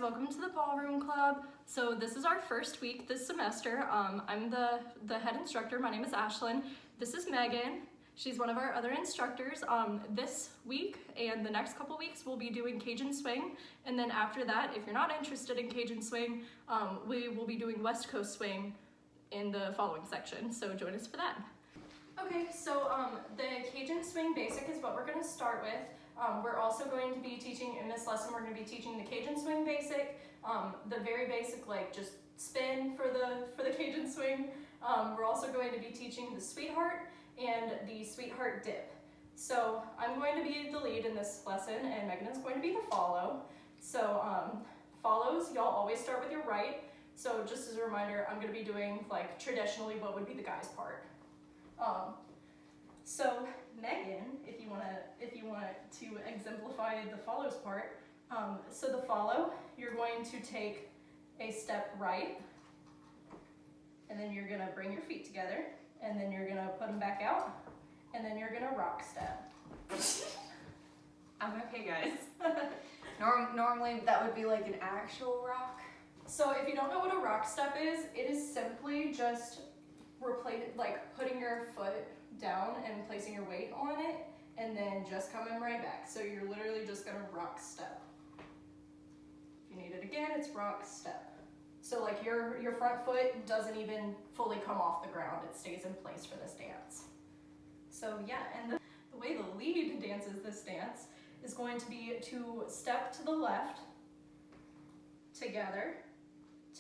welcome to the Ballroom Club. So this is our first week this semester. I'm the head instructor. My name is Ashlyn. This is Megan. She's one of our other instructors. This week and the next couple weeks we'll be doing Cajun Swing, and then after that, if you're not interested in Cajun Swing, we will be doing West Coast Swing in the following section, so join us for that. Okay, so the Cajun Swing basic is what we're going to start with. We're also going to be teaching, in this lesson, we're going to be teaching the Cajun Swing basic, the very basic, like just spin for the Cajun Swing. We're also going to be teaching the Sweetheart and the Sweetheart dip. So I'm going to be the lead in this lesson, and Megan is going to be the follow. So follows, y'all always start with your right. So just as a reminder, I'm going to be doing like traditionally what would be the guy's part. So Megan, if you want to exemplify the follows part, so the follow, you're going to take a step right, and then you're going to bring your feet together, and then you're going to put them back out, and then you're going to rock step. I'm okay, guys. Normally that would be like an actual rock. So if you don't know what a rock step is, it is simply just putting your foot down and placing your weight on it, and then just coming right back. So you're literally just gonna rock step. If you need it again, it's rock step. So like your front foot doesn't even fully come off the ground, it stays in place for this dance. So yeah, and the way the lead dances this dance is going to be to step to the left, together,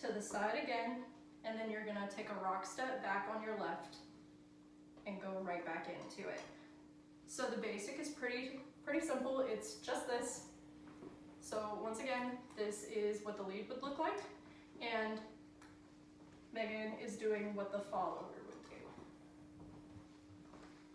to the side again, and then you're gonna take a rock step back on your left and go right back into it. So the basic is pretty simple. It's just this. So once again, this is what the lead would look like, and Megan is doing what the follower would do.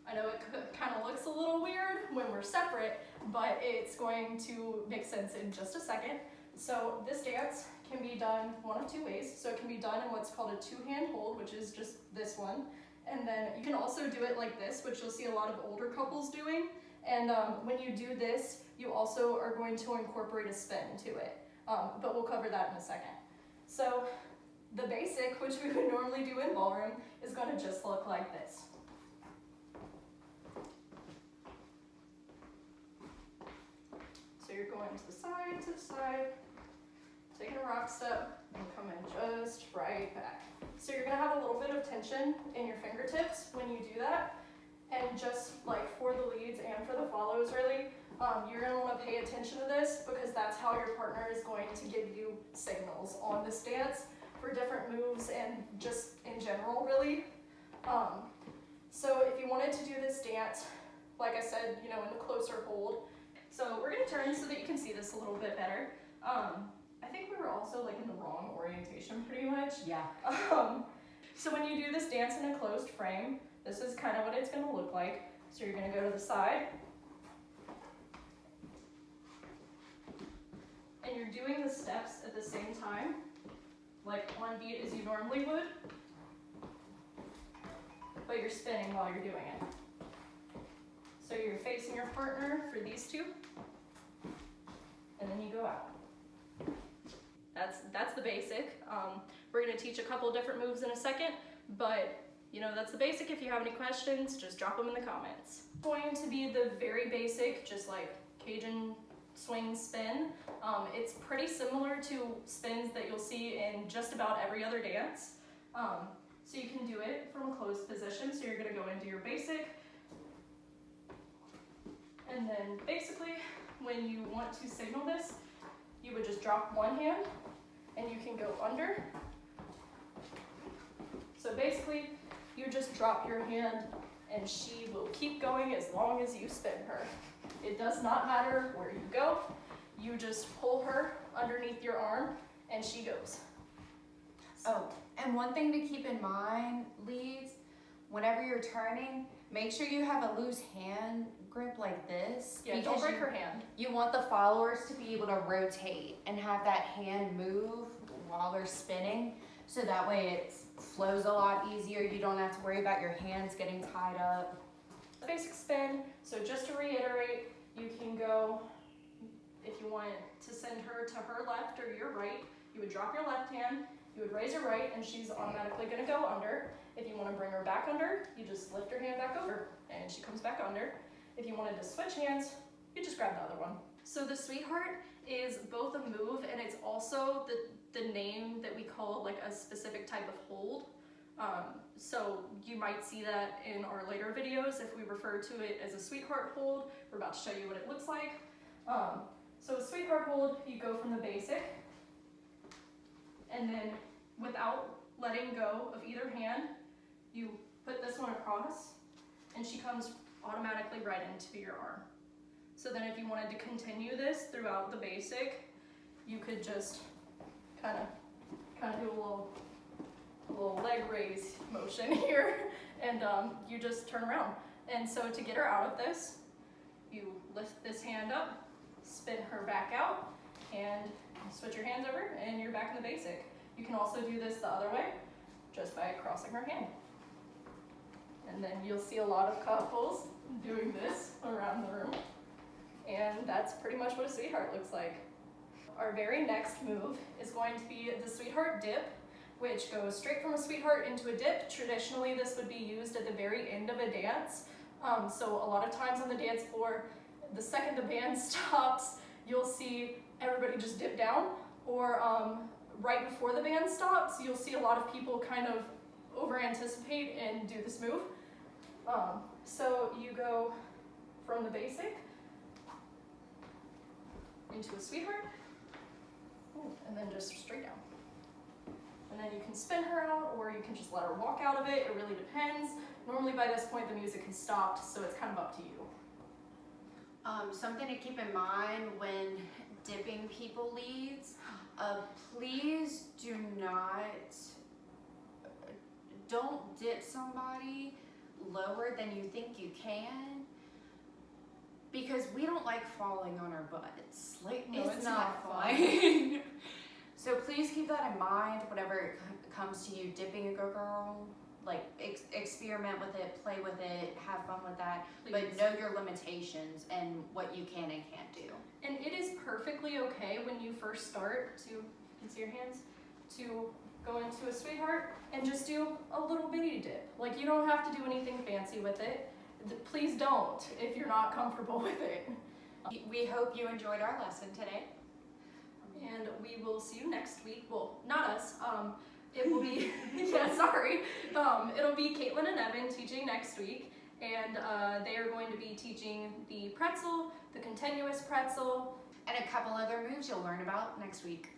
I know it kind of looks a little weird when we're separate, but it's going to make sense in just a second. So this dance can be done one of two ways. So it can be done in what's called a two-hand hold, which is just this one. And then you can also do it like this, which you'll see a lot of older couples doing. And when you do this, you also are going to incorporate a spin to it. But we'll cover that in a second. So the basic, which we would normally do in ballroom, is going to just look like this. So you're going to the side, taking a rock step, and coming just right back. So you're gonna have a little bit of tension in your fingertips when you do that, and just like for the leads and for the follows really, you're gonna wanna pay attention to this because that's how your partner is going to give you signals on this dance for different moves and just in general really. So if you wanted to do this dance, like I said, you know, in the closer hold, so we're gonna turn so that you can see this a little bit better. I think we were also like in the wrong orientation pretty much. Yeah. So when you do this dance in a closed frame, this is kind of what it's going to look like. So you're going to go to the side, and you're doing the steps at the same time, like on beat as you normally would, but you're spinning while you're doing it. So you're facing your partner for these two, and then you go out. That's the basic. We're going to teach a couple different moves in a second, but you know, that's the basic. If you have any questions, just drop them in the comments. It's going to be the very basic, just like Cajun Swing spin. It's pretty similar to spins that you'll see in just about every other dance. So you can do it from a closed position. So you're going to go into your basic, and then basically when you want to signal this, you would just drop one hand, and you can go under. So basically, you just drop your hand, and she will keep going as long as you spin her. It does not matter where you go. You just pull her underneath your arm, and she goes. Oh, and one thing to keep in mind, leads, whenever you're turning, make sure you have a loose hand grip like this. Yeah, don't break her hand. You want the followers to be able to rotate and have that hand move while they're spinning, so that way it flows a lot easier. You don't have to worry about your hands getting tied up. Basic spin, so just to reiterate, you can go If you want to send her to her left or your right, you would drop your left hand, you would raise your right, and she's automatically gonna go under. If you wanna bring her back under, you just lift her hand back over, and she comes back under. If you wanted to switch hands, you just grab the other one. So the sweetheart is both a move, and it's also the name that we call like a specific type of hold. So you might see that in our later videos if we refer to it as a sweetheart hold. We're about to show you what it looks like. So a sweetheart hold, you go from the basic, and then without letting go of either hand, you put this one across, and she comes automatically right into your arm. So then if you wanted to continue this throughout the basic, you could just kind of do a little leg raise motion here, and you just turn around. And so to get her out of this, you lift this hand up, spin her back out, and switch your hands over, and you're back in the basic. You can also do this the other way, just by crossing her hand. And then you'll see a lot of couples doing this around the room. And that's pretty much what a sweetheart looks like. Our very next move is going to be the sweetheart dip, which goes straight from a sweetheart into a dip. Traditionally, this would be used at the very end of a dance. So a lot of times on the dance floor, the second the band stops, you'll see everybody just dip down, or right before the band stops, you'll see a lot of people kind of over anticipate and do this move. So you go from the basic into a sweetheart, and then just straight down. And then you can spin her out, or you can just let her walk out of it. It really depends. Normally by this point the music has stopped, so it's kind of up to you. Something to keep in mind when dipping people leads, please don't dip somebody lower than you think you can, because we don't like falling on our butts. Like, No, it's not fun. So please keep that in mind whenever it comes to you dipping a girl. Like, experiment with it, play with it, have fun with that, Please. but know your limitations and what you can and can't do. And it is perfectly okay when you first start to, you can see your hands, to go into a sweetheart and just do a little bitty dip. Like, you don't have to do anything fancy with it. Please don't if you're not comfortable with it. We hope you enjoyed our lesson today. And we will see you next week. Well, not us. It will be, yeah, sorry. It'll be Caitlin and Evan teaching next week. And they are going to be teaching the pretzel, the continuous pretzel, And a couple other moves you'll learn about next week.